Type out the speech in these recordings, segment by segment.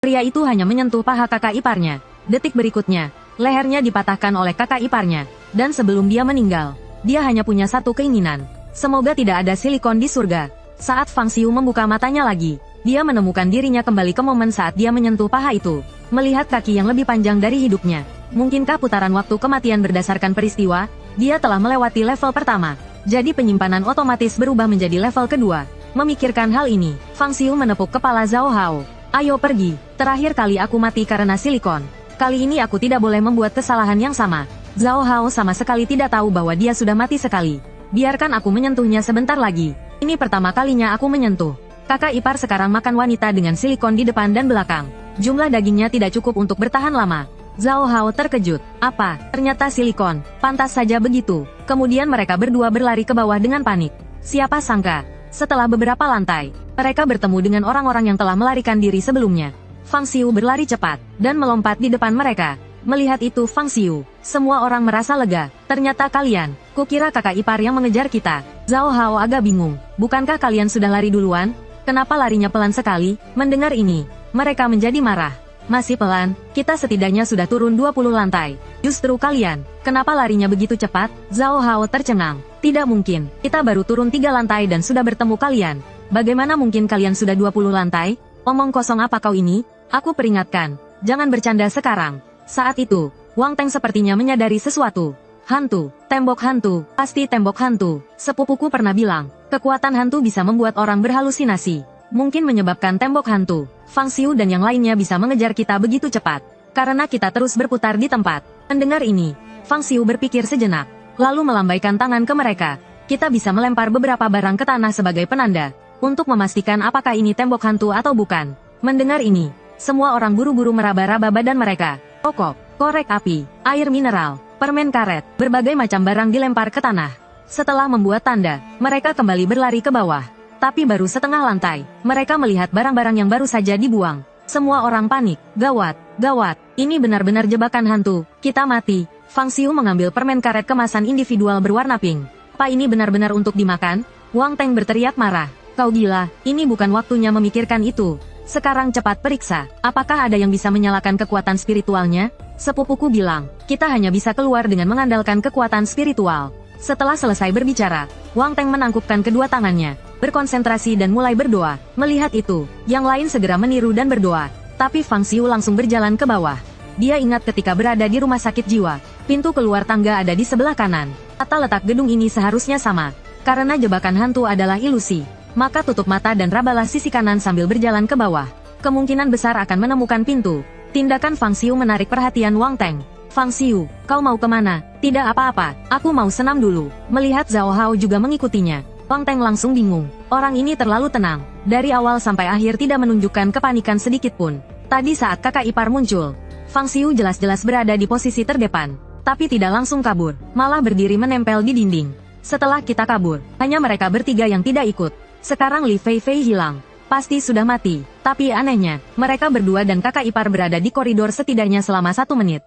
Pria itu hanya menyentuh paha kakak iparnya. Detik berikutnya, lehernya dipatahkan oleh kakak iparnya. Dan sebelum dia meninggal, dia hanya punya satu keinginan. Semoga tidak ada silikon di surga. Saat Fang Xiu membuka matanya lagi, dia menemukan dirinya kembali ke momen saat dia menyentuh paha itu. Melihat kaki yang lebih panjang dari hidupnya. Mungkinkah putaran waktu kematian berdasarkan peristiwa? Dia telah melewati level pertama. Jadi penyimpanan otomatis berubah menjadi level kedua. Memikirkan hal ini, Fang Xiu menepuk kepala Zhao Hao. Ayo pergi, terakhir kali aku mati karena silikon. Kali ini aku tidak boleh membuat kesalahan yang sama. Zhao Hao sama sekali tidak tahu bahwa dia sudah mati sekali. Biarkan aku menyentuhnya sebentar lagi. Ini pertama kalinya aku menyentuh. Kakak ipar sekarang makan wanita dengan silikon di depan dan belakang. Jumlah dagingnya tidak cukup untuk bertahan lama. Zhao Hao terkejut. Apa? Ternyata silikon. Pantas saja begitu. Kemudian mereka berdua berlari ke bawah dengan panik. Siapa sangka? Setelah beberapa lantai, mereka bertemu dengan orang-orang yang telah melarikan diri sebelumnya. Fang Xiu berlari cepat, dan melompat di depan mereka. Melihat itu Fang Xiu, semua orang merasa lega. Ternyata kalian, kukira kakak ipar yang mengejar kita. Zhao Hao agak bingung. Bukankah kalian sudah lari duluan? Kenapa larinya pelan sekali? Mendengar ini, mereka menjadi marah. Masih pelan, kita setidaknya sudah turun 20 lantai. Justru kalian, kenapa larinya begitu cepat? Zhao Hao tercengang. Tidak mungkin, kita baru turun 3 lantai dan sudah bertemu kalian. Bagaimana mungkin kalian sudah 20 lantai? Omong kosong apa kau ini? Aku peringatkan, jangan bercanda sekarang. Saat itu, Wang Teng sepertinya menyadari sesuatu. Hantu, tembok hantu, pasti tembok hantu. Sepupuku pernah bilang, kekuatan hantu bisa membuat orang berhalusinasi. Mungkin menyebabkan tembok hantu. Fang Xiu dan yang lainnya bisa mengejar kita begitu cepat. Karena kita terus berputar di tempat. Mendengar ini, Fang Xiu berpikir sejenak. Lalu melambaikan tangan ke mereka. Kita bisa melempar beberapa barang ke tanah sebagai penanda. Untuk memastikan apakah ini tembok hantu atau bukan. Mendengar ini, semua orang buru-buru meraba-raba badan mereka. Pokok, korek api, air mineral, permen karet, berbagai macam barang dilempar ke tanah. Setelah membuat tanda, mereka kembali berlari ke bawah. Tapi baru setengah lantai, mereka melihat barang-barang yang baru saja dibuang. Semua orang panik. Gawat, gawat, ini benar-benar jebakan hantu. Kita mati. Fang Xiu mengambil permen karet kemasan individual berwarna pink. Apa ini benar-benar untuk dimakan? Wang Teng berteriak marah. Kau gila, ini bukan waktunya memikirkan itu. Sekarang cepat periksa, apakah ada yang bisa menyalakan kekuatan spiritualnya? Sepupuku bilang, kita hanya bisa keluar dengan mengandalkan kekuatan spiritual. Setelah selesai berbicara, Wang Teng menangkupkan kedua tangannya, berkonsentrasi dan mulai berdoa. Melihat itu, yang lain segera meniru dan berdoa. Tapi Fang Xiu langsung berjalan ke bawah. Dia ingat ketika berada di rumah sakit jiwa, pintu keluar tangga ada di sebelah kanan. Tata letak gedung ini seharusnya sama. Karena jebakan hantu adalah ilusi, maka tutup mata dan rabalah sisi kanan sambil berjalan ke bawah. Kemungkinan besar akan menemukan pintu. Tindakan Fang Xiu menarik perhatian Wang Teng. Fang Xiu, kau mau kemana? Tidak apa-apa, aku mau senam dulu. Melihat Zhao Hao juga mengikutinya, Wang Teng langsung bingung. Orang ini terlalu tenang. Dari awal sampai akhir tidak menunjukkan kepanikan sedikit pun. Tadi saat kakak ipar muncul, Fang Xiu jelas-jelas berada di posisi terdepan. Tapi tidak langsung kabur, malah berdiri menempel di dinding. Setelah kita kabur, hanya mereka bertiga yang tidak ikut. Sekarang Li Fei Fei hilang. Pasti sudah mati. Tapi anehnya, mereka berdua dan kakak ipar berada di koridor setidaknya selama 1 menit.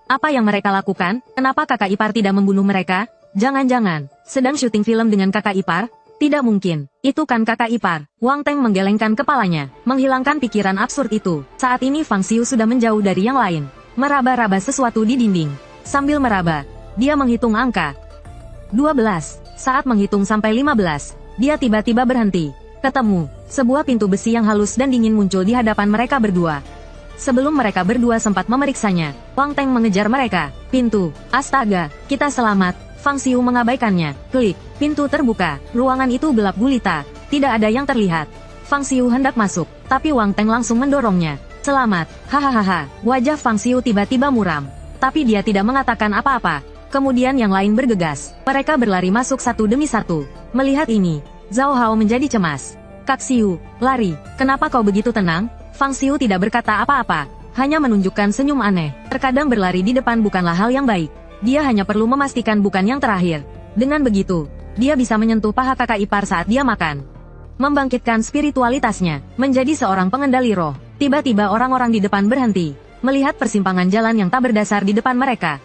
Apa yang mereka lakukan? Kenapa kakak ipar tidak membunuh mereka? Jangan-jangan, sedang syuting film dengan kakak ipar? Tidak mungkin, itu kan kakak ipar. Wang Teng menggelengkan kepalanya, menghilangkan pikiran absurd itu. Saat ini Fang Xiu sudah menjauh dari yang lain. Meraba-raba sesuatu di dinding. Sambil meraba, dia menghitung angka. 12. Saat menghitung sampai 15, dia tiba-tiba berhenti. Ketemu, sebuah pintu besi yang halus dan dingin muncul di hadapan mereka berdua. Sebelum mereka berdua sempat memeriksanya, Wang Teng mengejar mereka. Pintu, astaga, kita selamat. Fang Xiu mengabaikannya. Klik, pintu terbuka. Ruangan itu gelap gulita, tidak ada yang terlihat. Fang Xiu hendak masuk, tapi Wang Teng langsung mendorongnya. Selamat, hahaha. Wajah Fang Xiu tiba-tiba muram. Tapi dia tidak mengatakan apa-apa. Kemudian yang lain bergegas. Mereka berlari masuk satu demi satu. Melihat ini, Zhao Hao menjadi cemas. Kak Xiu, lari. Kenapa kau begitu tenang? Fang Xiu tidak berkata apa-apa, hanya menunjukkan senyum aneh. Terkadang berlari di depan bukanlah hal yang baik. Dia hanya perlu memastikan bukan yang terakhir. Dengan begitu, dia bisa menyentuh paha kakak ipar saat dia makan. Membangkitkan spiritualitasnya, menjadi seorang pengendali roh. Tiba-tiba orang-orang di depan berhenti, melihat persimpangan jalan yang tak berdasar di depan mereka.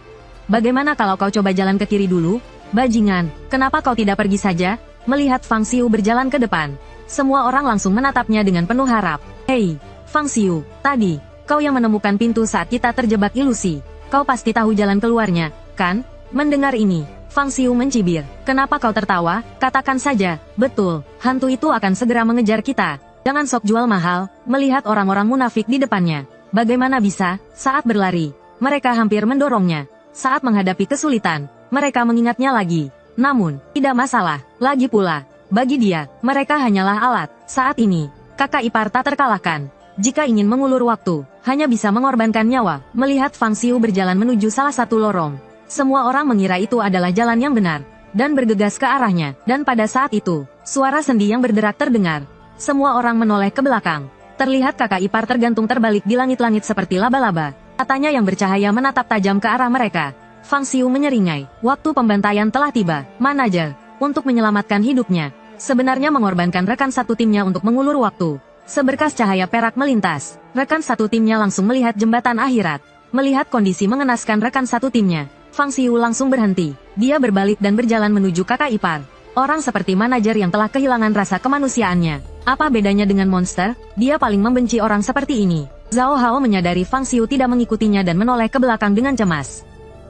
Bagaimana kalau kau coba jalan ke kiri dulu? Bajingan, kenapa kau tidak pergi saja? Melihat Fang Xiu berjalan ke depan, semua orang langsung menatapnya dengan penuh harap. Hei, Fang Xiu, tadi, kau yang menemukan pintu saat kita terjebak ilusi. Kau pasti tahu jalan keluarnya, kan? Mendengar ini, Fang Xiu mencibir. Kenapa kau tertawa? Katakan saja, betul, hantu itu akan segera mengejar kita. Jangan sok jual mahal, melihat orang-orang munafik di depannya. Bagaimana bisa, saat berlari, mereka hampir mendorongnya. Saat menghadapi kesulitan, mereka mengingatnya lagi. Namun, tidak masalah, lagi pula. Bagi dia, mereka hanyalah alat. Saat ini, kakak ipar tak terkalahkan. Jika ingin mengulur waktu, hanya bisa mengorbankan nyawa. Melihat Fang Xiu berjalan menuju salah satu lorong, semua orang mengira itu adalah jalan yang benar, dan bergegas ke arahnya. Dan pada saat itu, suara sendi yang berderak terdengar. Semua orang menoleh ke belakang. Terlihat kakak ipar tergantung terbalik di langit-langit seperti laba-laba. Matanya yang bercahaya menatap tajam ke arah mereka. Fang Xiu menyeringai. Waktu pembantaian telah tiba. Manajer, untuk menyelamatkan hidupnya, sebenarnya mengorbankan rekan satu timnya untuk mengulur waktu. Seberkas cahaya perak melintas. Rekan satu timnya langsung melihat jembatan akhirat. Melihat kondisi mengenaskan rekan satu timnya, Fang Xiu langsung berhenti. Dia berbalik dan berjalan menuju kakak ipar. Orang seperti manajer yang telah kehilangan rasa kemanusiaannya. Apa bedanya dengan monster? Dia paling membenci orang seperti ini. Zhao Hao menyadari Fang Xiu tidak mengikutinya dan menoleh ke belakang dengan cemas.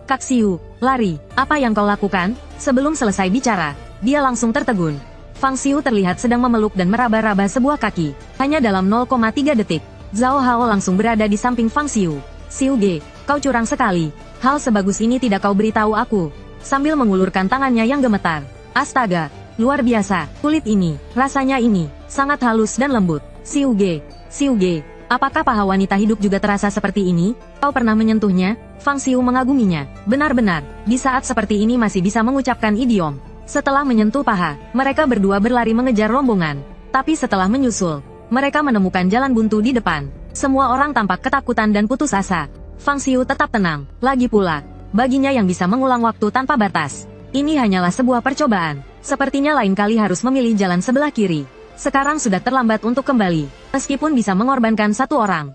Kak Xiu, lari. Apa yang kau lakukan? Sebelum selesai bicara, dia langsung tertegun. Fang Xiu terlihat sedang memeluk dan meraba-raba sebuah kaki. Hanya dalam 0,3 detik, Zhao Hao langsung berada di samping Fang Xiu. Xiu Ge, kau curang sekali. Hal sebagus ini tidak kau beritahu aku. Sambil mengulurkan tangannya yang gemetar. Astaga, luar biasa. Kulit ini, rasanya ini, sangat halus dan lembut. Xiu Ge, apakah paha wanita hidup juga terasa seperti ini? Kau pernah menyentuhnya? Fang Xiu mengaguminya. Benar-benar, di saat seperti ini masih bisa mengucapkan idiom. Setelah menyentuh paha, mereka berdua berlari mengejar rombongan. Tapi setelah menyusul, mereka menemukan jalan buntu di depan. Semua orang tampak ketakutan dan putus asa. Fang Xiu tetap tenang. Lagi pula, baginya yang bisa mengulang waktu tanpa batas. Ini hanyalah sebuah percobaan. Sepertinya lain kali harus memilih jalan sebelah kiri. Sekarang sudah terlambat untuk kembali. Meskipun bisa mengorbankan satu orang,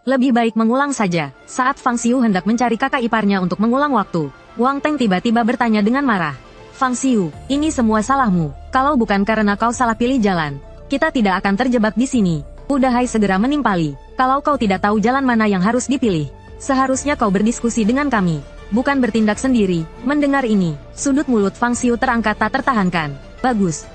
lebih baik mengulang saja. Saat Fang Xiu hendak mencari kakak iparnya untuk mengulang waktu, Wang Teng tiba-tiba bertanya dengan marah. Fang Xiu, ini semua salahmu. Kalau bukan karena kau salah pilih jalan, kita tidak akan terjebak di sini. Udahai segera menimpali. Kalau kau tidak tahu jalan mana yang harus dipilih, seharusnya kau berdiskusi dengan kami, bukan bertindak sendiri. Mendengar ini, sudut mulut Fang Xiu terangkat tak tertahankan. Bagus.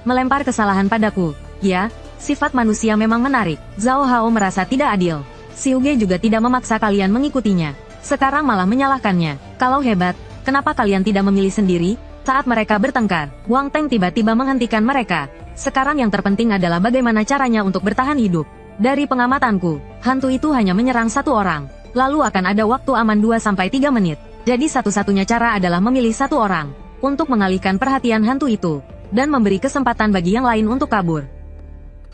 Melempar kesalahan padaku. Ya, sifat manusia memang menarik. Zhao Hao merasa tidak adil. Xiu Ge juga tidak memaksa kalian mengikutinya. Sekarang malah menyalahkannya. Kalau hebat, kenapa kalian tidak memilih sendiri? Saat mereka bertengkar, Wang Teng tiba-tiba menghentikan mereka. Sekarang yang terpenting adalah bagaimana caranya untuk bertahan hidup. Dari pengamatanku, hantu itu hanya menyerang satu orang. Lalu akan ada waktu aman 2-3 menit. Jadi satu-satunya cara adalah memilih satu orang untuk mengalihkan perhatian hantu itu, dan memberi kesempatan bagi yang lain untuk kabur.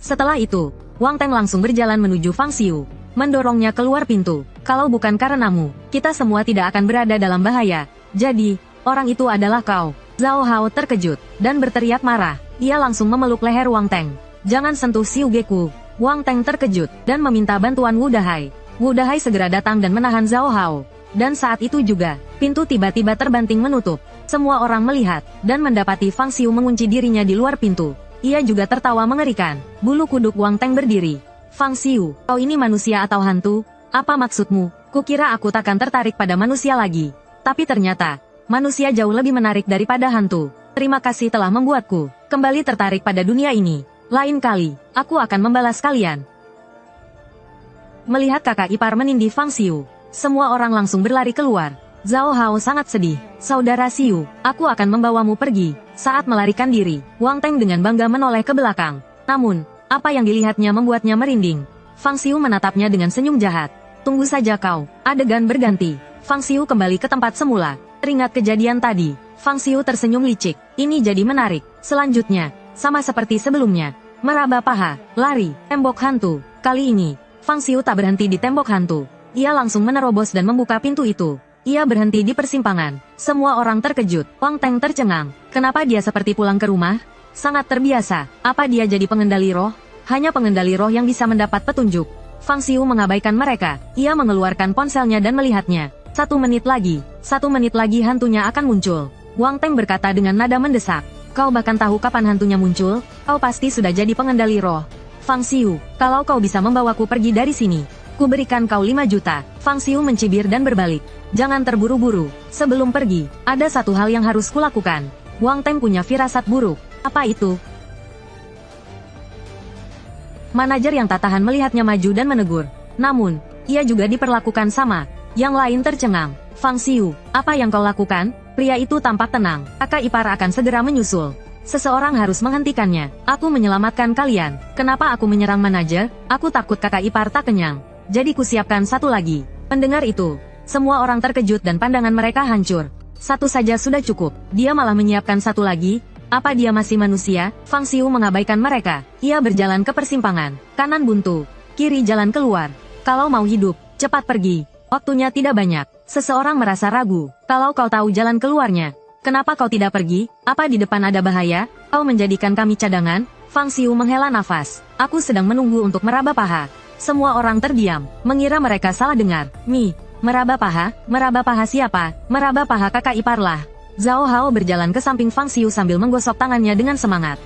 Setelah itu, Wang Teng langsung berjalan menuju Fang Xiu, mendorongnya keluar pintu. Kalau bukan karenamu, kita semua tidak akan berada dalam bahaya. Jadi, orang itu adalah kau. Zhao Hao terkejut, dan berteriak marah. Ia langsung memeluk leher Wang Teng. Jangan sentuh Xiu Geku. Wang Teng terkejut, dan meminta bantuan Wu Dahai. Wu Dahai segera datang dan menahan Zhao Hao. Dan saat itu juga, pintu tiba-tiba terbanting menutup. Semua orang melihat, dan mendapati Fang Xiu mengunci dirinya di luar pintu. Ia juga tertawa mengerikan. Bulu kuduk Wang Teng berdiri. Fang Xiu, kau ini manusia atau hantu? Apa maksudmu? Kukira aku takkan tertarik pada manusia lagi. Tapi ternyata, manusia jauh lebih menarik daripada hantu. Terima kasih telah membuatku kembali tertarik pada dunia ini. Lain kali, aku akan membalas kalian. Melihat kakak ipar menindih Fang Xiu, semua orang langsung berlari keluar. Zhao Hao sangat sedih. Saudara Xiu, aku akan membawamu pergi. Saat melarikan diri, Wang Teng dengan bangga menoleh ke belakang. Namun, apa yang dilihatnya membuatnya merinding. Fang Xiu menatapnya dengan senyum jahat. Tunggu saja kau. Adegan berganti. Fang Xiu kembali ke tempat semula. Teringat kejadian tadi, Fang Xiu tersenyum licik. Ini jadi menarik. Selanjutnya, sama seperti sebelumnya, meraba paha, lari, tembok hantu. Kali ini, Fang Xiu tak berhenti di tembok hantu. Ia langsung menerobos dan membuka pintu itu. Ia berhenti di persimpangan. Semua orang terkejut. Wang Teng tercengang. Kenapa dia seperti pulang ke rumah? Sangat terbiasa. Apa dia jadi pengendali roh? Hanya pengendali roh yang bisa mendapat petunjuk. Fang Xiu mengabaikan mereka. Ia mengeluarkan ponselnya dan melihatnya. 1 menit lagi hantunya akan muncul. Wang Teng berkata dengan nada mendesak. Kau bahkan tahu kapan hantunya muncul? Kau pasti sudah jadi pengendali roh. Fang Xiu, kalau kau bisa membawaku pergi dari sini, ku berikan kau 5 juta. Fang Xiu mencibir dan berbalik. Jangan terburu-buru. Sebelum pergi, ada satu hal yang harus kulakukan. Wang Teng punya firasat buruk. Apa itu? Manajer yang tak tahan melihatnya maju dan menegur. Namun, ia juga diperlakukan sama. Yang lain tercengang. Fang Xiu, apa yang kau lakukan? Pria itu tampak tenang. Kakak ipar akan segera menyusul. Seseorang harus menghentikannya. Aku menyelamatkan kalian. Kenapa aku menyerang manajer? Aku takut kakak ipar tak kenyang. Jadi kusiapkan satu lagi. Mendengar itu, semua orang terkejut dan pandangan mereka hancur. Satu saja sudah cukup. Dia malah menyiapkan satu lagi. Apa dia masih manusia? Fang Xiu mengabaikan mereka. Ia berjalan ke persimpangan. Kanan buntu. Kiri jalan keluar. Kalau mau hidup, cepat pergi. Waktunya tidak banyak. Seseorang merasa ragu. Kalau kau tahu jalan keluarnya, kenapa kau tidak pergi? Apa di depan ada bahaya? Kau menjadikan kami cadangan? Fang Xiu menghela nafas. Aku sedang menunggu untuk meraba paha. Semua orang terdiam, mengira mereka salah dengar. Meraba paha? Meraba paha siapa? Meraba paha kakak iparlah. Zhao Hao berjalan ke samping Fang Xiu sambil menggosok tangannya dengan semangat.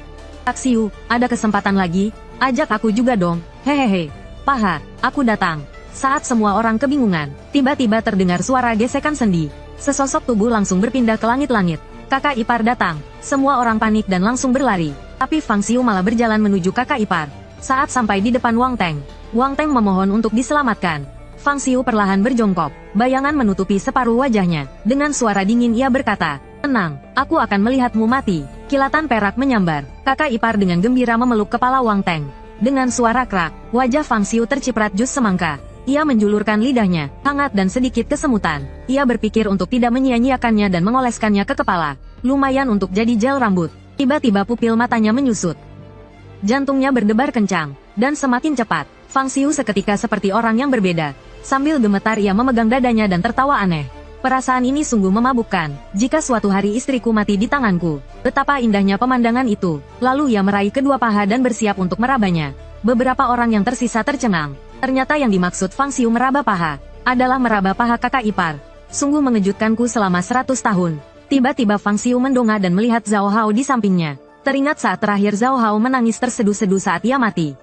Kak Xiu, ada kesempatan lagi? Ajak aku juga dong. Hehehe. Paha, aku datang. Saat semua orang kebingungan, tiba-tiba terdengar suara gesekan sendi. Sesosok tubuh langsung berpindah ke langit-langit. Kakak ipar datang. Semua orang panik dan langsung berlari. Tapi Fang Xiu malah berjalan menuju kakak ipar. Saat sampai di depan Wang Teng memohon untuk diselamatkan. Fang Xiu perlahan berjongkok. Bayangan menutupi separuh wajahnya. Dengan suara dingin ia berkata, "Tenang, aku akan melihatmu mati." Kilatan perak menyambar. Kakak ipar dengan gembira memeluk kepala Wang Teng. Dengan suara krak, wajah Fang Xiu terciprat jus semangka. Ia menjulurkan lidahnya, hangat dan sedikit kesemutan. Ia berpikir untuk tidak menyia-nyiakannya dan mengoleskannya ke kepala. Lumayan untuk jadi gel rambut. Tiba-tiba pupil matanya menyusut. Jantungnya berdebar kencang, dan semakin cepat. Fang Xiu seketika seperti orang yang berbeda. Sambil gemetar ia memegang dadanya dan tertawa aneh. Perasaan ini sungguh memabukkan. Jika suatu hari istriku mati di tanganku, betapa indahnya pemandangan itu. Lalu ia meraih kedua paha dan bersiap untuk merabanya. Beberapa orang yang tersisa tercengang. Ternyata yang dimaksud Fang Xiu meraba paha adalah meraba paha kakak ipar. Sungguh mengejutkanku selama 100 tahun. Tiba-tiba Fang Xiu mendongak dan melihat Zhao Hao di sampingnya. Teringat saat terakhir Zhao Hao menangis terseduh-seduh saat ia mati.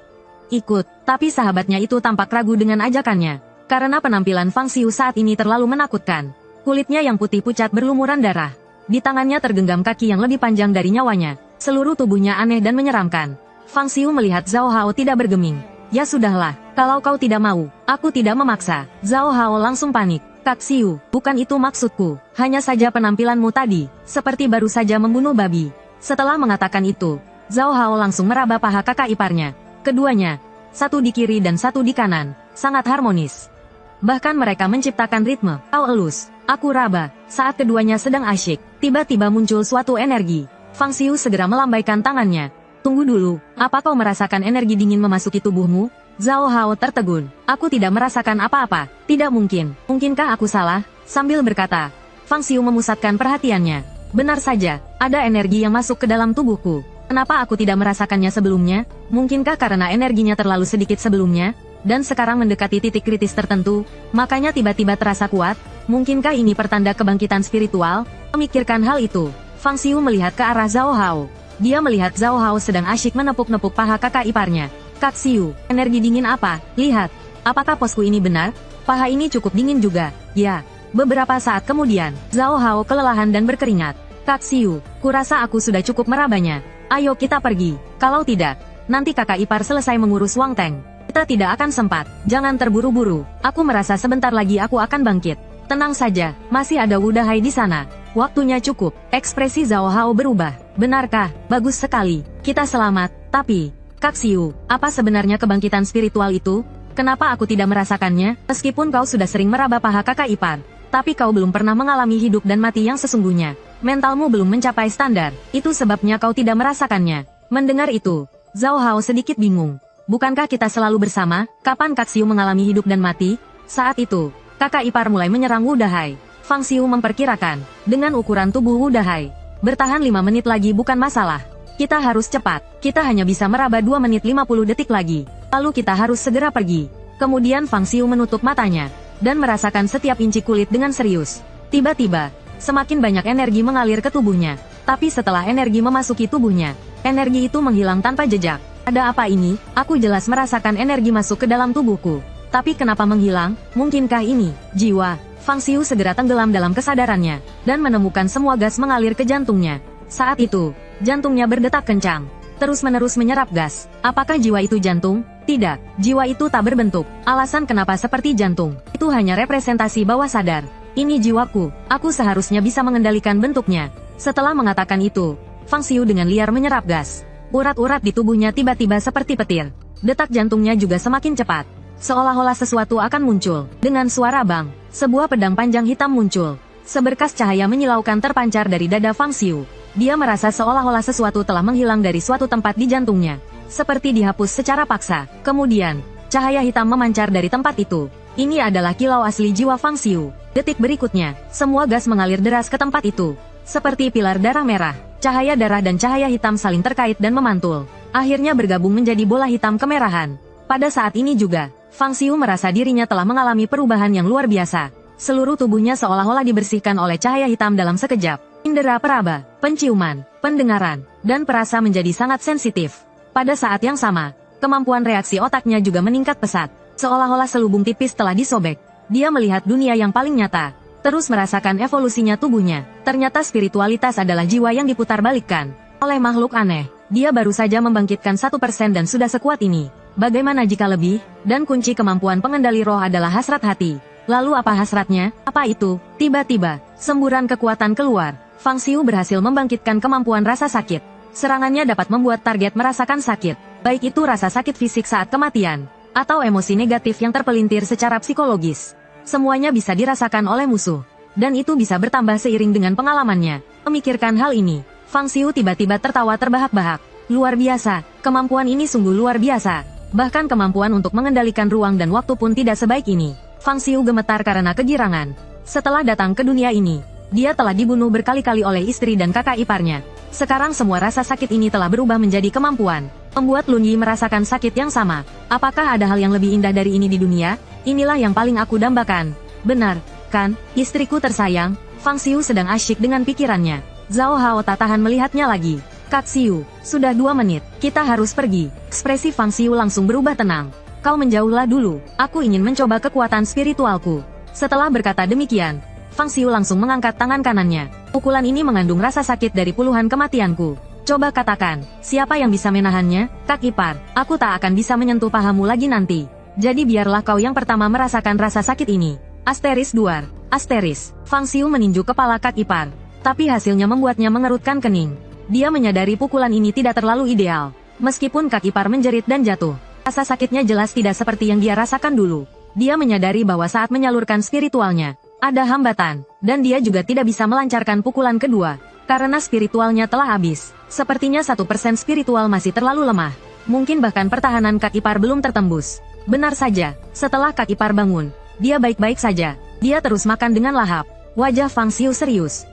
Ikut, tapi sahabatnya itu tampak ragu dengan ajakannya. Karena penampilan Fang Xiu saat ini terlalu menakutkan. Kulitnya yang putih pucat berlumuran darah. Di tangannya tergenggam kaki yang lebih panjang dari nyawanya. Seluruh tubuhnya aneh dan menyeramkan. Fang Xiu melihat Zhao Hao tidak bergeming. Ya sudahlah, kalau kau tidak mau, aku tidak memaksa. Zhao Hao langsung panik. Kak Xiu, bukan itu maksudku. Hanya saja penampilanmu tadi, seperti baru saja membunuh babi. Setelah mengatakan itu, Zhao Hao langsung meraba paha kakak iparnya. Keduanya, satu di kiri dan satu di kanan, sangat harmonis. Bahkan mereka menciptakan ritme. Kau elus, aku raba. Saat keduanya sedang asyik, tiba-tiba muncul suatu energi. Fang Xiu segera melambaikan tangannya. Tunggu dulu, apa kau merasakan energi dingin memasuki tubuhmu? Zhao Hao tertegun. Aku tidak merasakan apa-apa. Tidak mungkin. Mungkinkah aku salah? Sambil berkata, Fang Xiu memusatkan perhatiannya. Benar saja, ada energi yang masuk ke dalam tubuhku. Kenapa aku tidak merasakannya sebelumnya? Mungkinkah karena energinya terlalu sedikit sebelumnya? Dan sekarang mendekati titik kritis tertentu, makanya tiba-tiba terasa kuat? Mungkinkah ini pertanda kebangkitan spiritual? Memikirkan hal itu, Fang Xiu melihat ke arah Zhao Hao. Dia melihat Zhao Hao sedang asyik menepuk-nepuk paha kakak iparnya. Kak Xiu, energi dingin apa? Lihat. Apakah posku ini benar? Paha ini cukup dingin juga. Ya. Beberapa saat kemudian, Zhao Hao kelelahan dan berkeringat. Kak Xiu, kurasa aku sudah cukup merabanya. Ayo kita pergi. Kalau tidak, nanti kakak ipar selesai mengurus Wang Teng. Kita tidak akan sempat. Jangan terburu-buru. Aku merasa sebentar lagi aku akan bangkit. Tenang saja, masih ada Wu Dahai di sana. Waktunya cukup. Ekspresi Zhao Hao berubah. Benarkah? Bagus sekali. Kita selamat. Tapi, Kak Xiu, apa sebenarnya kebangkitan spiritual itu? Kenapa aku tidak merasakannya? Meskipun kau sudah sering meraba paha kakak ipar, tapi kau belum pernah mengalami hidup dan mati yang sesungguhnya. Mentalmu belum mencapai standar. Itu sebabnya kau tidak merasakannya. Mendengar itu, Zhao Hao sedikit bingung. Bukankah kita selalu bersama? Kapan Kak Xiu mengalami hidup dan mati? Saat itu, kakak ipar mulai menyerang Wu Dahai. Fang Xiu memperkirakan, dengan ukuran tubuh Wu Dahai, bertahan 5 menit lagi bukan masalah. Kita harus cepat. Kita hanya bisa meraba 2 menit 50 detik lagi. Lalu kita harus segera pergi. Kemudian Fang Xiu menutup matanya, dan merasakan setiap inci kulit dengan serius. Tiba-tiba, semakin banyak energi mengalir ke tubuhnya. Tapi setelah energi memasuki tubuhnya, energi itu menghilang tanpa jejak. Ada apa ini? Aku jelas merasakan energi masuk ke dalam tubuhku. Tapi kenapa menghilang? Mungkinkah ini jiwa? Fang Xiu segera tenggelam dalam kesadarannya, dan menemukan semua gas mengalir ke jantungnya. Saat itu, jantungnya berdetak kencang, terus-menerus menyerap gas. Apakah jiwa itu jantung? Tidak, jiwa itu tak berbentuk. Alasan kenapa seperti jantung, itu hanya representasi bawah sadar. Ini jiwaku, aku seharusnya bisa mengendalikan bentuknya. Setelah mengatakan itu, Fang Xiu dengan liar menyerap gas. Urat-urat di tubuhnya tiba-tiba seperti petir. Detak jantungnya juga semakin cepat. Seolah-olah sesuatu akan muncul. Dengan suara bang, sebuah pedang panjang hitam muncul. Seberkas cahaya menyilaukan terpancar dari dada Fang Xiu. Dia merasa seolah-olah sesuatu telah menghilang dari suatu tempat di jantungnya. Seperti dihapus secara paksa. Kemudian, cahaya hitam memancar dari tempat itu. Ini adalah kilau asli jiwa Fang Xiu. Detik berikutnya, semua gas mengalir deras ke tempat itu. Seperti pilar darah merah, cahaya darah dan cahaya hitam saling terkait dan memantul. Akhirnya bergabung menjadi bola hitam kemerahan. Pada saat ini juga, Fang Xiu merasa dirinya telah mengalami perubahan yang luar biasa. Seluruh tubuhnya seolah-olah dibersihkan oleh cahaya hitam dalam sekejap. Indera peraba, penciuman, pendengaran, dan perasa menjadi sangat sensitif. Pada saat yang sama, kemampuan reaksi otaknya juga meningkat pesat. Seolah-olah selubung tipis telah disobek. Dia melihat dunia yang paling nyata. Terus merasakan evolusinya tubuhnya. Ternyata spiritualitas adalah jiwa yang diputarbalikkan oleh makhluk aneh. Dia baru saja membangkitkan 1% dan sudah sekuat ini. Bagaimana jika lebih? Dan kunci kemampuan pengendali roh adalah hasrat hati. Lalu apa hasratnya? Apa itu? Tiba-tiba, semburan kekuatan keluar. Fang Xiu berhasil membangkitkan kemampuan rasa sakit. Serangannya dapat membuat target merasakan sakit. Baik itu rasa sakit fisik saat kematian, atau emosi negatif yang terpelintir secara psikologis. Semuanya bisa dirasakan oleh musuh. Dan itu bisa bertambah seiring dengan pengalamannya. Memikirkan hal ini, Fang Xiu tiba-tiba tertawa terbahak-bahak. Luar biasa, kemampuan ini sungguh luar biasa. Bahkan kemampuan untuk mengendalikan ruang dan waktu pun tidak sebaik ini. Fang Xiu gemetar karena kegirangan. Setelah datang ke dunia ini, dia telah dibunuh berkali-kali oleh istri dan kakak iparnya. Sekarang semua rasa sakit ini telah berubah menjadi kemampuan. Membuat Lun Yi merasakan sakit yang sama. Apakah ada hal yang lebih indah dari ini di dunia? Inilah yang paling aku dambakan. Benar, kan, istriku tersayang. Fang Xiu sedang asyik dengan pikirannya. Zhao Hao tak tahan melihatnya lagi. Kak Xiu, sudah 2 menit, kita harus pergi. Ekspresi Fang Xiu langsung berubah tenang. Kau menjauhlah dulu, aku ingin mencoba kekuatan spiritualku. Setelah berkata demikian, Fang Xiu langsung mengangkat tangan kanannya. Pukulan ini mengandung rasa sakit dari puluhan kematianku. Coba katakan, siapa yang bisa menahannya? Kak ipar, aku tak akan bisa menyentuh pahamu lagi nanti. Jadi biarlah kau yang pertama merasakan rasa sakit ini. Asteris duar, asteris. Fang Xiu meninju kepala kak ipar. Tapi hasilnya membuatnya mengerutkan kening. Dia menyadari pukulan ini tidak terlalu ideal. Meskipun kak ipar menjerit dan jatuh, rasa sakitnya jelas tidak seperti yang dia rasakan dulu. Dia menyadari bahwa saat menyalurkan spiritualnya, ada hambatan, dan dia juga tidak bisa melancarkan pukulan kedua. Karena spiritualnya telah habis. Sepertinya 1% spiritual masih terlalu lemah. Mungkin bahkan pertahanan kak ipar belum tertembus. Benar saja, setelah kak ipar bangun, dia baik-baik saja. Dia terus makan dengan lahap. Wajah Fang Xiu serius.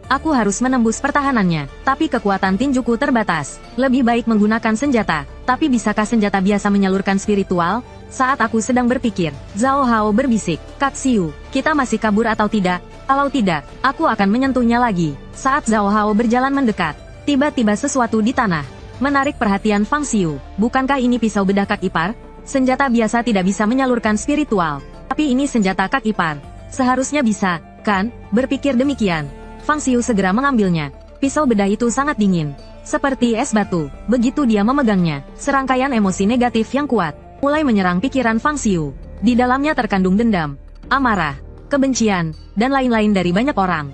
Aku harus menembus pertahanannya, tapi kekuatan tinjuku terbatas. Lebih baik menggunakan senjata, tapi bisakah senjata biasa menyalurkan spiritual? Saat aku sedang berpikir, Zhao Hao berbisik, Kak Xiu, kita masih kabur atau tidak? Kalau tidak, aku akan menyentuhnya lagi. Saat Zhao Hao berjalan mendekat, tiba-tiba sesuatu di tanah menarik perhatian Fang Xiu. Bukankah ini pisau bedah kak ipar? Senjata biasa tidak bisa menyalurkan spiritual, tapi ini senjata kak ipar. Seharusnya bisa, kan? Berpikir demikian, Fang Xiu segera mengambilnya. Pisau bedah itu sangat dingin, seperti es batu. Begitu dia memegangnya, serangkaian emosi negatif yang kuat mulai menyerang pikiran Fang Xiu. Di dalamnya terkandung dendam, amarah, kebencian, dan lain-lain dari banyak orang.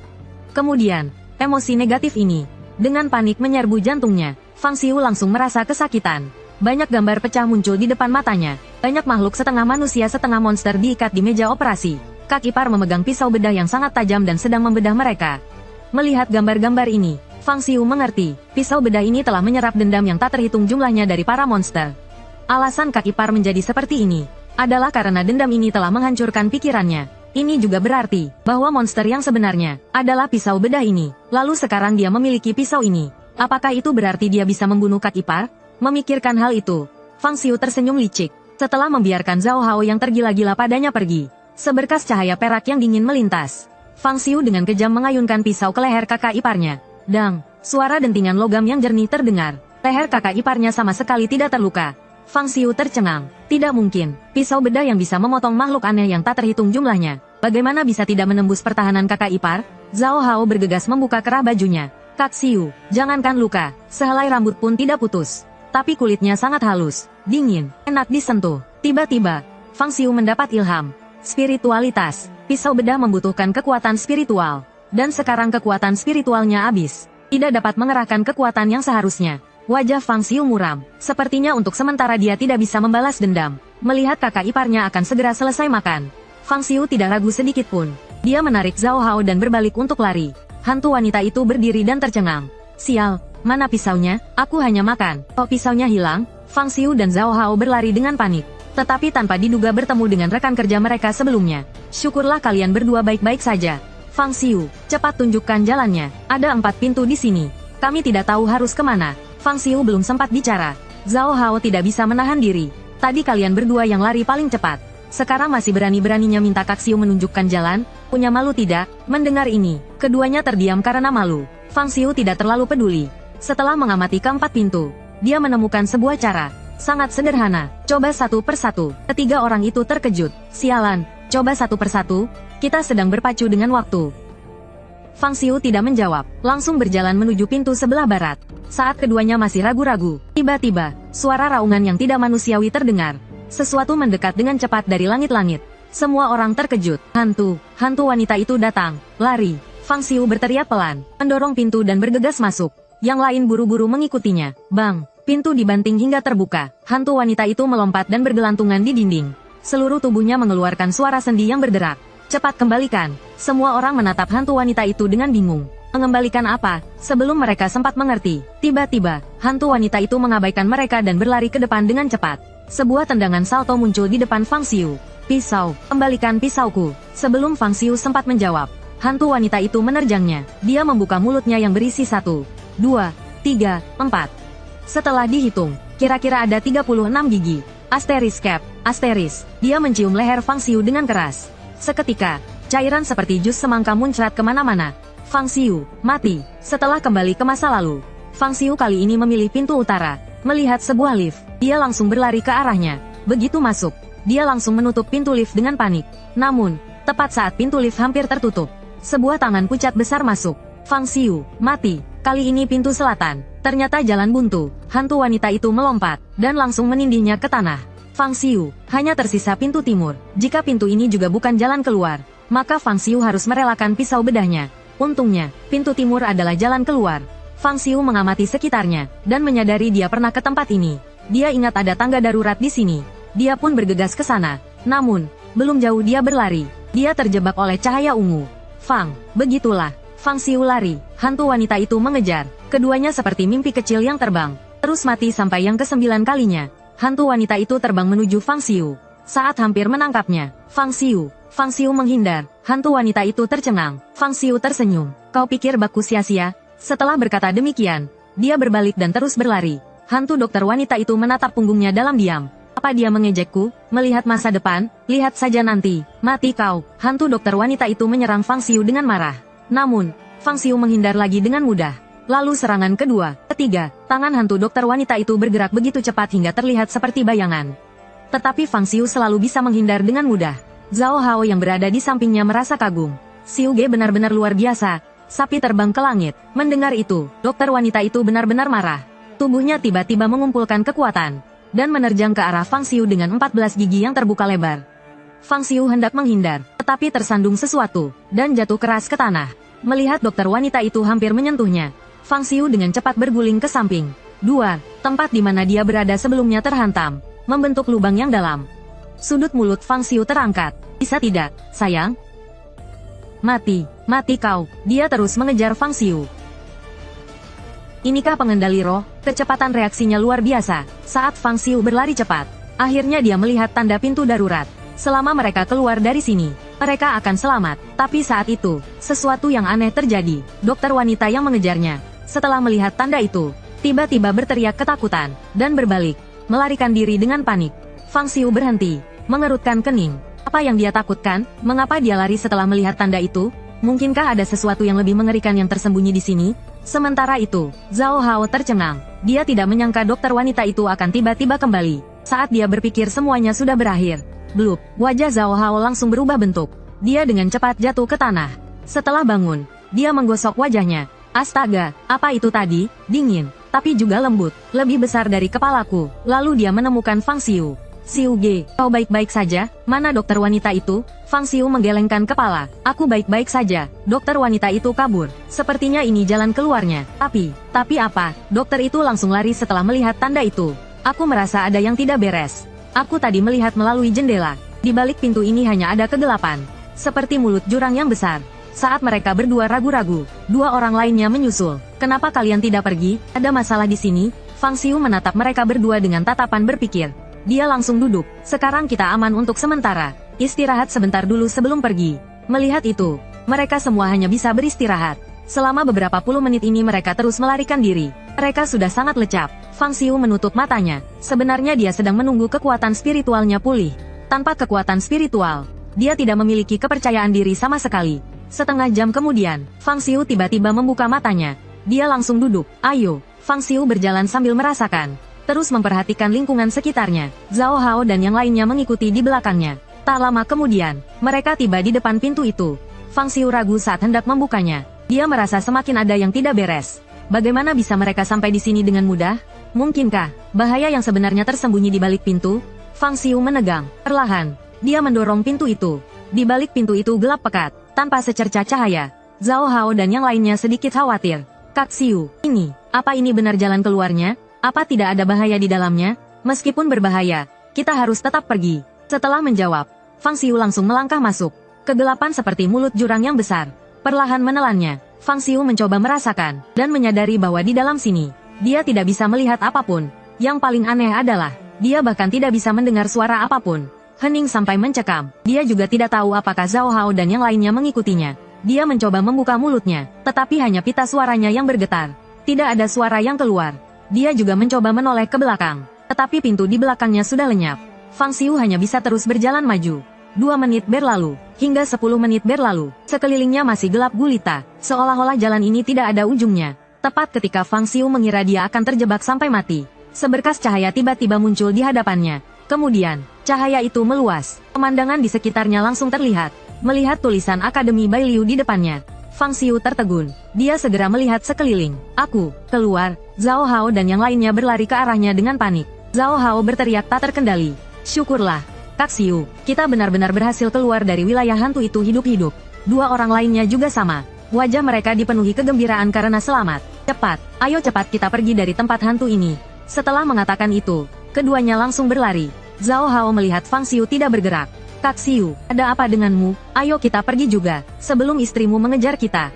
Kemudian, emosi negatif ini dengan panik menyerbu jantungnya. Fang Xiu langsung merasa kesakitan. Banyak gambar pecah muncul di depan matanya. Banyak makhluk setengah manusia setengah monster diikat di meja operasi. Kak ipar memegang pisau bedah yang sangat tajam dan sedang membedah mereka. Melihat gambar-gambar ini, Fang Xiu mengerti, pisau bedah ini telah menyerap dendam yang tak terhitung jumlahnya dari para monster. Alasan kak ipar menjadi seperti ini adalah karena dendam ini telah menghancurkan pikirannya. Ini juga berarti bahwa monster yang sebenarnya adalah pisau bedah ini. Lalu sekarang dia memiliki pisau ini. Apakah itu berarti dia bisa membunuh kak ipar? Memikirkan hal itu, Fang Xiu tersenyum licik. Setelah membiarkan Zhao Hao yang tergila-gila padanya pergi, seberkas cahaya perak yang dingin melintas. Fang Xiu dengan kejam mengayunkan pisau ke leher kakak iparnya. Dang, suara dentingan logam yang jernih terdengar. Leher kakak iparnya sama sekali tidak terluka. Fang Xiu tercengang. Tidak mungkin, pisau bedah yang bisa memotong makhluk aneh yang tak terhitung jumlahnya. Bagaimana bisa tidak menembus pertahanan kakak ipar? Zhao Hao bergegas membuka kerah bajunya. Kak Xiu, jangankan luka, sehelai rambut pun tidak putus. Tapi kulitnya sangat halus, dingin, enak disentuh. Tiba-tiba, Fang Xiu mendapat ilham. Spiritualitas, pisau bedah membutuhkan kekuatan spiritual. Dan sekarang kekuatan spiritualnya habis. Tidak dapat mengerahkan kekuatan yang seharusnya. Wajah Fang Xiu muram. Sepertinya untuk sementara dia tidak bisa membalas dendam. Melihat kakak iparnya akan segera selesai makan. Fang Xiu tidak ragu sedikit pun. Dia menarik Zhao Hao dan berbalik untuk lari. Hantu wanita itu berdiri dan tercengang. Sial, mana pisaunya? Aku hanya makan. Oh, pisaunya hilang. Fang Xiu dan Zhao Hao berlari dengan panik. Tetapi tanpa diduga bertemu dengan rekan kerja mereka sebelumnya. Syukurlah kalian berdua baik-baik saja. Fang Xiu, cepat tunjukkan jalannya. Ada 4 pintu di sini. Kami tidak tahu harus kemana. Fang Xiu belum sempat bicara. Zhao Hao tidak bisa menahan diri. Tadi kalian berdua yang lari paling cepat. Sekarang masih berani-beraninya minta Kak Xiu menunjukkan jalan. Punya malu tidak? Mendengar ini, keduanya terdiam karena malu. Fang Xiu tidak terlalu peduli. Setelah mengamati keempat pintu, dia menemukan sebuah cara. Sangat sederhana. Coba satu persatu. Ketiga orang itu terkejut. Sialan, coba satu persatu. Kita sedang berpacu dengan waktu. Fang Xiu tidak menjawab, langsung berjalan menuju pintu sebelah barat. Saat keduanya masih ragu-ragu, tiba-tiba, suara raungan yang tidak manusiawi terdengar. Sesuatu mendekat dengan cepat dari langit-langit. Semua orang terkejut. Hantu wanita itu datang. Lari. Fang Xiu berteriak pelan, mendorong pintu dan bergegas masuk. Yang lain buru-buru mengikutinya. Bang! Pintu dibanting hingga terbuka. Hantu wanita itu melompat dan bergelantungan di dinding. Seluruh tubuhnya mengeluarkan suara sendi yang berderak. Cepat kembalikan. Semua orang menatap hantu wanita itu dengan bingung. Mengembalikan apa? Sebelum mereka sempat mengerti, tiba-tiba, hantu wanita itu mengabaikan mereka dan berlari ke depan dengan cepat. Sebuah tendangan salto muncul di depan Fang Xiu. Pisau, kembalikan pisauku. Sebelum Fang Xiu sempat menjawab, hantu wanita itu menerjangnya. Dia membuka mulutnya yang berisi 1, 2, 3, 4. Setelah dihitung, kira-kira ada 36 gigi. Asteris cap, asteris. Dia mencium leher Fang Xiu dengan keras. Seketika, cairan seperti jus semangka muncrat kemana-mana. Fang Xiu, mati. Setelah kembali ke masa lalu, Fang Xiu kali ini memilih pintu utara. Melihat sebuah lift, dia langsung berlari ke arahnya. Begitu masuk, dia langsung menutup pintu lift dengan panik. Namun, tepat saat pintu lift hampir tertutup, sebuah tangan pucat besar masuk. Fang Xiu, mati. Kali ini pintu selatan. Ternyata jalan buntu. Hantu wanita itu melompat, dan langsung menindihnya ke tanah. Fang Xiu, hanya tersisa pintu timur. Jika pintu ini juga bukan jalan keluar, maka Fang Xiu harus merelakan pisau bedahnya. Untungnya, pintu timur adalah jalan keluar. Fang Xiu mengamati sekitarnya, dan menyadari dia pernah ke tempat ini. Dia ingat ada tangga darurat di sini. Dia pun bergegas ke sana. Namun, belum jauh dia berlari. Dia terjebak oleh cahaya ungu. Fang, begitulah. Fang Xiu lari. Hantu wanita itu mengejar. Keduanya seperti mimpi kecil yang terbang. Terus mati sampai yang ke-9 kalinya. Hantu wanita itu terbang menuju Fang Xiu. Saat hampir menangkapnya, Fang Xiu menghindar. Hantu wanita itu tercengang. Fang Xiu tersenyum. Kau pikir bakku sia-sia? Setelah berkata demikian, dia berbalik dan terus berlari. Hantu dokter wanita itu menatap punggungnya dalam diam. Apa dia mengejekku? Melihat masa depan? Lihat saja nanti. Mati kau. Hantu dokter wanita itu menyerang Fang Xiu dengan marah. Namun, Fang Xiu menghindar lagi dengan mudah. Lalu serangan kedua, ketiga, tangan hantu dokter wanita itu bergerak begitu cepat hingga terlihat seperti bayangan. Tetapi Fang Xiu selalu bisa menghindar dengan mudah. Zhao Hao yang berada di sampingnya merasa kagum. Xiu Ge benar-benar luar biasa. Sapi terbang ke langit. Mendengar itu, dokter wanita itu benar-benar marah. Tubuhnya tiba-tiba mengumpulkan kekuatan dan menerjang ke arah Fang Xiu dengan 14 gigi yang terbuka lebar. Fang Xiu hendak menghindar, tetapi tersandung sesuatu dan jatuh keras ke tanah. Melihat dokter wanita itu hampir menyentuhnya, Fang Xiu dengan cepat berguling ke samping. Tempat di mana dia berada sebelumnya terhantam, membentuk lubang yang dalam. Sudut mulut Fang Xiu terangkat. Bisa tidak, sayang? Mati kau. Dia terus mengejar Fang Xiu. Inikah pengendali roh? Kecepatan reaksinya luar biasa. Saat Fang Xiu berlari cepat, akhirnya dia melihat tanda pintu darurat. Selama mereka keluar dari sini, mereka akan selamat. Tapi saat itu, sesuatu yang aneh terjadi. Dokter wanita yang mengejarnya, setelah melihat tanda itu, tiba-tiba berteriak ketakutan, dan berbalik, melarikan diri dengan panik. Fang Xiu berhenti, mengerutkan kening. Apa yang dia takutkan? Mengapa dia lari setelah melihat tanda itu? Mungkinkah ada sesuatu yang lebih mengerikan yang tersembunyi di sini? Sementara itu, Zhao Hao tercengang. Dia tidak menyangka dokter wanita itu akan tiba-tiba kembali. Saat dia berpikir semuanya sudah berakhir. Blup, wajah Zhao Hao langsung berubah bentuk. Dia dengan cepat jatuh ke tanah. Setelah bangun, dia menggosok wajahnya. Astaga, apa itu tadi? Dingin, tapi juga lembut, lebih besar dari kepalaku. Lalu dia menemukan Fang Xiu. Xiu Ge, kau baik-baik saja? Mana dokter wanita itu? Fang Xiu menggelengkan kepala. Aku baik-baik saja. Dokter wanita itu kabur. Sepertinya ini jalan keluarnya. Tapi apa? Dokter itu langsung lari setelah melihat tanda itu. Aku merasa ada yang tidak beres. Aku tadi melihat melalui jendela. Di balik pintu ini hanya ada kegelapan. Seperti mulut jurang yang besar. Saat mereka berdua ragu-ragu, dua orang lainnya menyusul. Kenapa kalian tidak pergi? Ada masalah di sini? Fang Xiu menatap mereka berdua dengan tatapan berpikir. Dia langsung duduk. Sekarang kita aman untuk sementara. Istirahat sebentar dulu sebelum pergi. Melihat itu, mereka semua hanya bisa beristirahat. Selama beberapa puluh menit ini mereka terus melarikan diri. Mereka sudah sangat lecap. Fang Xiu menutup matanya. Sebenarnya dia sedang menunggu kekuatan spiritualnya pulih. Tanpa kekuatan spiritual, dia tidak memiliki kepercayaan diri sama sekali. Setengah jam kemudian, Fang Xiu tiba-tiba membuka matanya. Dia langsung duduk. Ayo, Fang Xiu berjalan sambil merasakan. Terus memperhatikan lingkungan sekitarnya. Zhao Hao dan yang lainnya mengikuti di belakangnya. Tak lama kemudian, mereka tiba di depan pintu itu. Fang Xiu ragu saat hendak membukanya. Dia merasa semakin ada yang tidak beres. Bagaimana bisa mereka sampai di sini dengan mudah? Mungkinkah bahaya yang sebenarnya tersembunyi di balik pintu? Fang Xiu menegang. Perlahan, dia mendorong pintu itu. Di balik pintu itu gelap pekat. Tanpa secercah cahaya, Zhao Hao dan yang lainnya sedikit khawatir. Kak Xiu, apa ini benar jalan keluarnya? Apa tidak ada bahaya di dalamnya? Meskipun berbahaya, kita harus tetap pergi. Setelah menjawab, Fang Xiu langsung melangkah masuk. Kegelapan seperti mulut jurang yang besar. Perlahan menelannya, Fang Xiu mencoba merasakan, dan menyadari bahwa di dalam sini, dia tidak bisa melihat apapun. Yang paling aneh adalah, dia bahkan tidak bisa mendengar suara apapun. Hening sampai mencekam. Dia juga tidak tahu apakah Zhao Hao dan yang lainnya mengikutinya. Dia mencoba membuka mulutnya, tetapi hanya pita suaranya yang bergetar. Tidak ada suara yang keluar. Dia juga mencoba menoleh ke belakang, tetapi pintu di belakangnya sudah lenyap. Fang Xiu hanya bisa terus berjalan maju. 2 menit berlalu, hingga 10 menit berlalu. Sekelilingnya masih gelap gulita, seolah-olah jalan ini tidak ada ujungnya. Tepat ketika Fang Xiu mengira dia akan terjebak sampai mati, seberkas cahaya tiba-tiba muncul di hadapannya. Kemudian, cahaya itu meluas. Pemandangan di sekitarnya langsung terlihat. Melihat tulisan Akademi Bailiu di depannya, Fang Xiu tertegun. Dia segera melihat sekeliling. Aku, keluar. Zhao Hao dan yang lainnya berlari ke arahnya dengan panik. Zhao Hao berteriak tak terkendali. Syukurlah, Kak Xiu, kita benar-benar berhasil keluar dari wilayah hantu itu hidup-hidup. 2 orang lainnya juga sama. Wajah mereka dipenuhi kegembiraan karena selamat. Cepat, ayo cepat kita pergi dari tempat hantu ini. Setelah mengatakan itu, keduanya langsung berlari. Zhao Hao melihat Fang Xiu tidak bergerak. Kak Xiu, ada apa denganmu? Ayo kita pergi juga, sebelum istrimu mengejar kita.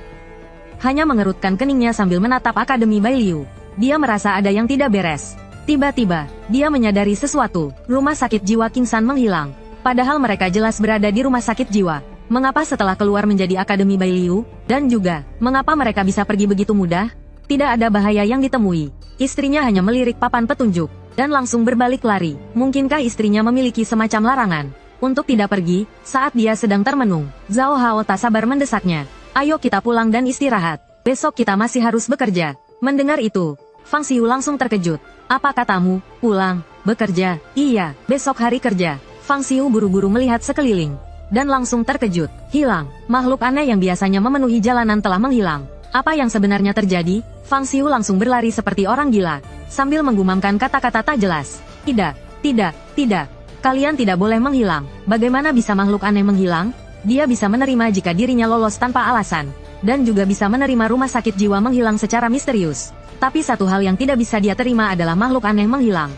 Hanya mengerutkan keningnya sambil menatap Akademi Bailiu. Dia merasa ada yang tidak beres. Tiba-tiba, dia menyadari sesuatu. Rumah sakit jiwa King San menghilang. Padahal mereka jelas berada di rumah sakit jiwa. Mengapa setelah keluar menjadi Akademi Bailiu? Dan juga, mengapa mereka bisa pergi begitu mudah? Tidak ada bahaya yang ditemui. Istrinya hanya melirik papan petunjuk dan langsung berbalik lari. Mungkinkah istrinya memiliki semacam larangan untuk tidak pergi saat dia sedang termenung? Zhao Hao tak sabar mendesaknya. Ayo kita pulang dan istirahat. Besok kita masih harus bekerja. Mendengar itu, Fang Xiu langsung terkejut. Apa katamu? Pulang? Bekerja? Iya, besok hari kerja. Fang Xiu buru-buru melihat sekeliling dan langsung terkejut. Hilang. Makhluk aneh yang biasanya memenuhi jalanan telah menghilang. Apa yang sebenarnya terjadi? Fang Xiu langsung berlari seperti orang gila, sambil menggumamkan kata-kata tak jelas. Tidak. Kalian tidak boleh menghilang. Bagaimana bisa makhluk aneh menghilang? Dia bisa menerima jika dirinya lolos tanpa alasan, dan juga bisa menerima rumah sakit jiwa menghilang secara misterius. Tapi satu hal yang tidak bisa dia terima adalah makhluk aneh menghilang.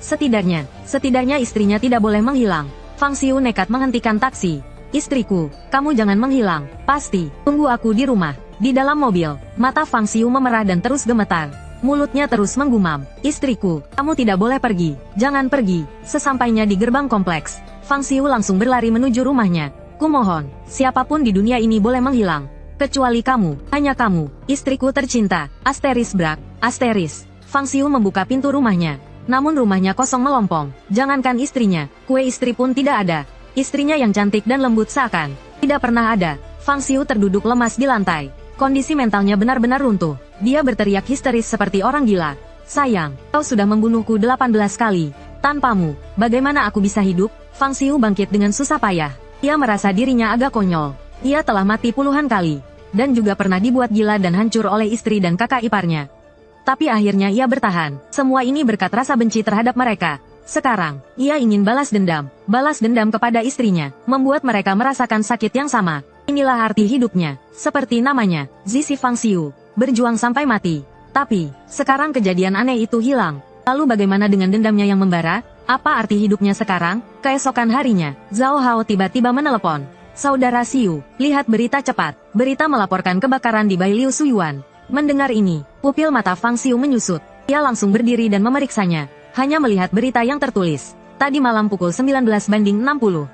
Setidaknya istrinya tidak boleh menghilang. Fang Xiu nekat menghentikan taksi. Istriku, kamu jangan menghilang. Pasti, tunggu aku di rumah. Di dalam mobil, mata Fang Xiu memerah dan terus gemetar. Mulutnya terus menggumam. Istriku, kamu tidak boleh pergi. Jangan pergi. Sesampainya di gerbang kompleks, Fang Xiu langsung berlari menuju rumahnya. Kumohon, siapapun di dunia ini boleh menghilang. Kecuali kamu, hanya kamu, istriku tercinta. Asteris brak, asteris. Fang Xiu membuka pintu rumahnya. Namun rumahnya kosong melompong. Jangankan istrinya, kue istri pun tidak ada. Istrinya yang cantik dan lembut seakan tidak pernah ada. Fang Xiu terduduk lemas di lantai. Kondisi mentalnya benar-benar runtuh. Dia berteriak histeris seperti orang gila. Sayang, kau sudah membunuhku 18 kali. Tanpamu, bagaimana aku bisa hidup? Fang Xiu bangkit dengan susah payah. Ia merasa dirinya agak konyol. Ia telah mati puluhan kali. Dan juga pernah dibuat gila dan hancur oleh istri dan kakak iparnya. Tapi akhirnya ia bertahan. Semua ini berkat rasa benci terhadap mereka. Sekarang, ia ingin balas dendam. Balas dendam kepada istrinya, membuat mereka merasakan sakit yang sama. Inilah arti hidupnya. Seperti namanya, Zizi Fang Xiu. Berjuang sampai mati. Tapi, sekarang kejadian aneh itu hilang. Lalu bagaimana dengan dendamnya yang membara? Apa arti hidupnya sekarang? Keesokan harinya, Zhao Hao tiba-tiba menelepon. Saudara Xiu, lihat berita cepat. Berita melaporkan kebakaran di Bai Liu Suyuan. Mendengar ini, pupil mata Fang Xiu menyusut. Ia langsung berdiri dan memeriksanya. Hanya melihat berita yang tertulis. Tadi malam pukul 19:60.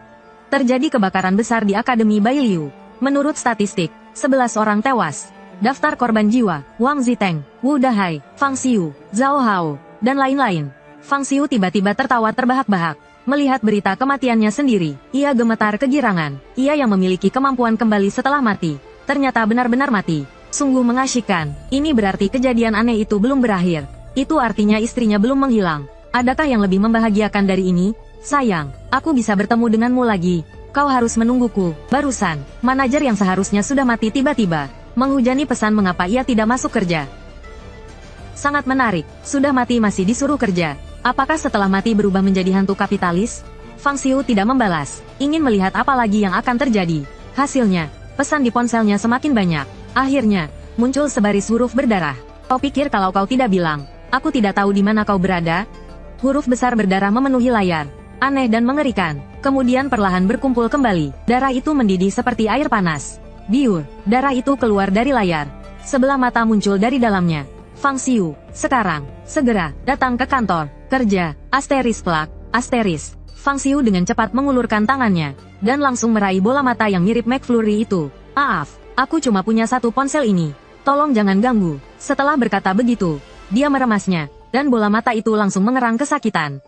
Terjadi kebakaran besar di Akademi Bai Liu. Menurut statistik, 11 orang tewas. Daftar korban jiwa, Wang Ziteng, Wu Dahai, Fang Xiu, Zhao Hao, dan lain-lain. Fang Xiu tiba-tiba tertawa terbahak-bahak. Melihat berita kematiannya sendiri, ia gemetar kegirangan. Ia yang memiliki kemampuan kembali setelah mati. Ternyata benar-benar mati. Sungguh mengasyikkan. Ini berarti kejadian aneh itu belum berakhir. Itu artinya istrinya belum menghilang. Adakah yang lebih membahagiakan dari ini? Sayang, aku bisa bertemu denganmu lagi. Kau harus menungguku. Barusan, manajer yang seharusnya sudah mati tiba-tiba menghujani pesan mengapa ia tidak masuk kerja. Sangat menarik, sudah mati masih disuruh kerja. Apakah setelah mati berubah menjadi hantu kapitalis? Fang Xiu tidak membalas, ingin melihat apa lagi yang akan terjadi. Hasilnya, pesan di ponselnya semakin banyak. Akhirnya, muncul sebaris huruf berdarah. Kau pikir kalau kau tidak bilang, aku tidak tahu di mana kau berada? Huruf besar berdarah memenuhi layar. Aneh dan mengerikan. Kemudian perlahan berkumpul kembali. Darah itu mendidih seperti air panas. Biur, darah itu keluar dari layar. Sebelah mata muncul dari dalamnya. Fang Xiu, sekarang, segera, datang ke kantor. Kerja, asteris plak, asteris. Fang Xiu dengan cepat mengulurkan tangannya. Dan langsung meraih bola mata yang mirip McFlurry itu. Maaf, aku cuma punya satu ponsel ini. Tolong jangan ganggu. Setelah berkata begitu, dia meremasnya. Dan bola mata itu langsung mengerang kesakitan.